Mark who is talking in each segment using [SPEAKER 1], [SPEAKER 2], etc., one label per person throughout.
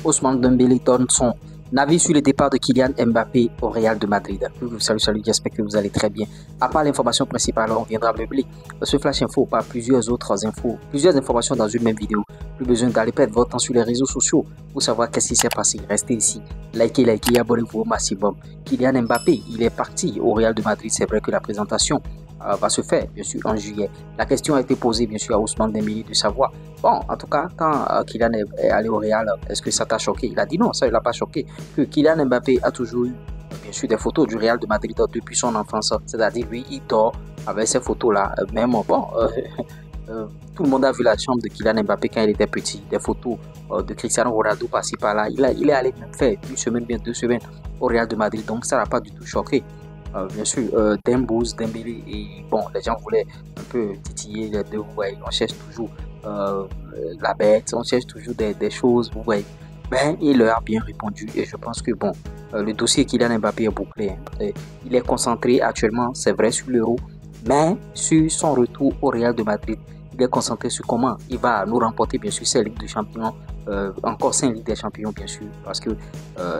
[SPEAKER 1] Ousmane Dembélé donne son avis sur le départ de Kylian Mbappé au Real de Madrid. Salut, j'espère que vous allez très bien. À part l'information principale, on viendra meubler ce flash info par plusieurs autres infos, plusieurs informations dans une même vidéo. Plus besoin d'aller perdre votre temps sur les réseaux sociaux pour savoir qu'est-ce qui s'est passé. Restez ici, likez, abonnez-vous au maximum. Kylian Mbappé, il est parti au Real de Madrid. C'est vrai que la présentation va se faire bien sûr en juillet. La question a été posée bien sûr à Ousmane Dembélé de savoir, bon en tout cas quand Kylian est allé au Real, est-ce que ça t'a choqué? Il a dit non, ça ne l'a pas choqué, que Kylian Mbappé a toujours eu bien sûr des photos du Real de Madrid depuis son enfance, c'est-à-dire lui il dort avec ces photos là, même bon tout le monde a vu la chambre de Kylian Mbappé quand il était petit, des photos de Cristiano Ronaldo par-ci par-là. Il est allé même faire une semaine, bien 2 semaines au Real de Madrid, donc ça n'a pas du tout choqué. Bien sûr, Dembélé, et bon, les gens voulaient un peu titiller les deux, vous voyez, on cherche toujours la bête, on cherche toujours des choses, vous voyez. Ben, il leur a bien répondu et je pense que bon, le dossier Kylian Mbappé est bouclé. Il est concentré actuellement, c'est vrai, sur l'Euro, mais sur son retour au Real de Madrid, il est concentré sur comment il va nous remporter, bien sûr, cette Ligue des Champions, encore 5 Ligues des Champions, bien sûr, parce que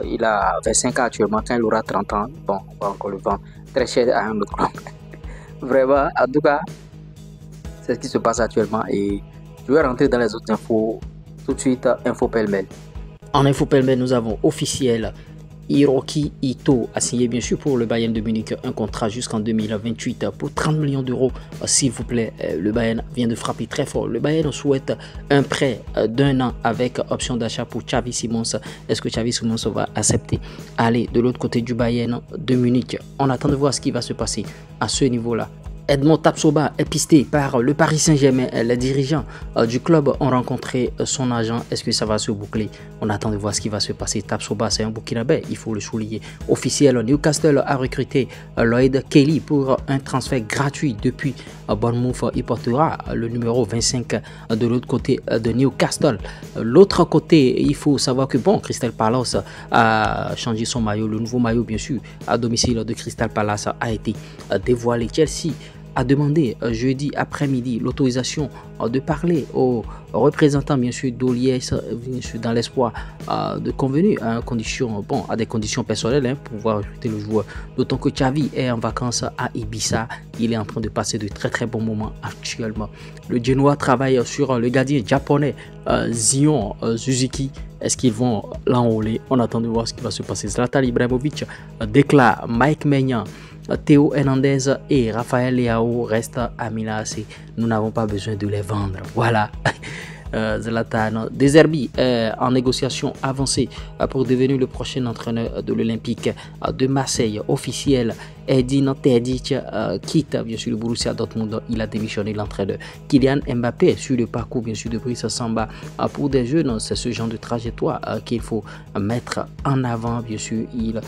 [SPEAKER 1] il a 25 ans actuellement. Quand il aura 30 ans, bon, on va encore le vendre très cher à un autre club. Vraiment, en tout cas, c'est ce qui se passe actuellement et je vais rentrer dans les autres infos tout de suite. Info pêle-mêle.
[SPEAKER 2] En info pêle-mêle, nous avons officiel. Hiroki Ito a signé bien sûr pour le Bayern de Munich un contrat jusqu'en 2028 pour 30 millions d'euros. S'il vous plaît, le Bayern vient de frapper très fort. Le Bayern souhaite un prêt d'1 an avec option d'achat pour Xavi Simons. Est-ce que Xavi Simons va accepter? Allez, de l'autre côté du Bayern de Munich, on attend de voir ce qui va se passer à ce niveau-là. Edmond Tapsoba est pisté par le Paris Saint-Germain. Les dirigeants du club ont rencontré son agent. Est-ce que ça va se boucler? On attend de voir ce qui va se passer. Tapsoba, c'est un Burkinabé, il faut le souligner. Officiel, Newcastle a recruté Lloyd Kelly pour un transfert gratuit depuis Bournemouth. Il portera le numéro 25 de l'autre côté de Newcastle. L'autre côté, il faut savoir que bon, Crystal Palace a changé son maillot. Le nouveau maillot, bien sûr, à domicile de Crystal Palace a été dévoilé. Chelsea a demandé jeudi après-midi l'autorisation de parler aux représentants bien sûr d'Oliès dans l'espoir de convenir à des conditions personnelles pour pouvoir recruter le joueur. D'autant que Xavi est en vacances à Ibiza, il est en train de passer de très bons moments actuellement. Le Genoa travaille sur le gardien japonais Zion Suzuki. Est-ce qu'ils vont l'enrôler? On attend de voir ce qui va se passer. Zlatan Ibrahimovic déclare Mike Maignan, Théo Hernandez et Raphaël Leao restent à Milan AC. Nous n'avons pas besoin de les vendre. Voilà. Zlatan De Zerbi en négociation avancée pour devenir le prochain entraîneur de l'Olympique de Marseille. Officiel, Edin Terzic quitte bien sûr le Borussia Dortmund. Il a démissionné l'entraîneur. Kylian Mbappé sur le parcours bien sûr de Brice Samba. Pour des jeunes, c'est ce genre de trajectoire qu'il faut mettre en avant. Bien sûr, il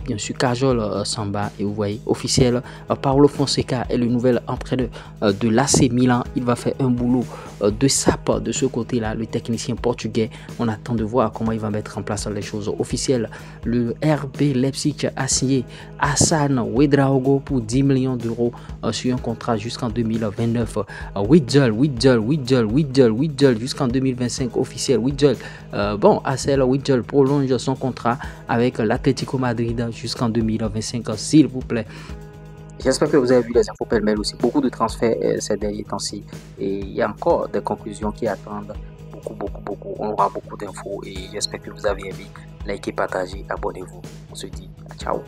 [SPEAKER 2] bien sûr cajole Samba et vous voyez officiel. Paulo Fonseca est le nouvel entraîneur de l'AC Milan. Il va faire un boulot de sape de ce côté-là, le technicien portugais. On attend de voir comment il va mettre en place les choses officielles. Le RB Leipzig a signé Hassan Ouedraogo pour 10 millions d'euros sur un contrat jusqu'en 2029. Witzel jusqu'en 2025 officiel. Hassan Witzel prolonge son contrat avec l'Atlético Madrid jusqu'en 2025, s'il vous plaît.
[SPEAKER 1] J'espère que vous avez vu les infos pêle-mêle aussi. Beaucoup de transferts ces derniers temps-ci. Et il y a encore des conclusions qui attendent. Beaucoup. On aura beaucoup d'infos. Et j'espère que vous avez aimé. Likez, partagez, abonnez-vous. On se dit ciao.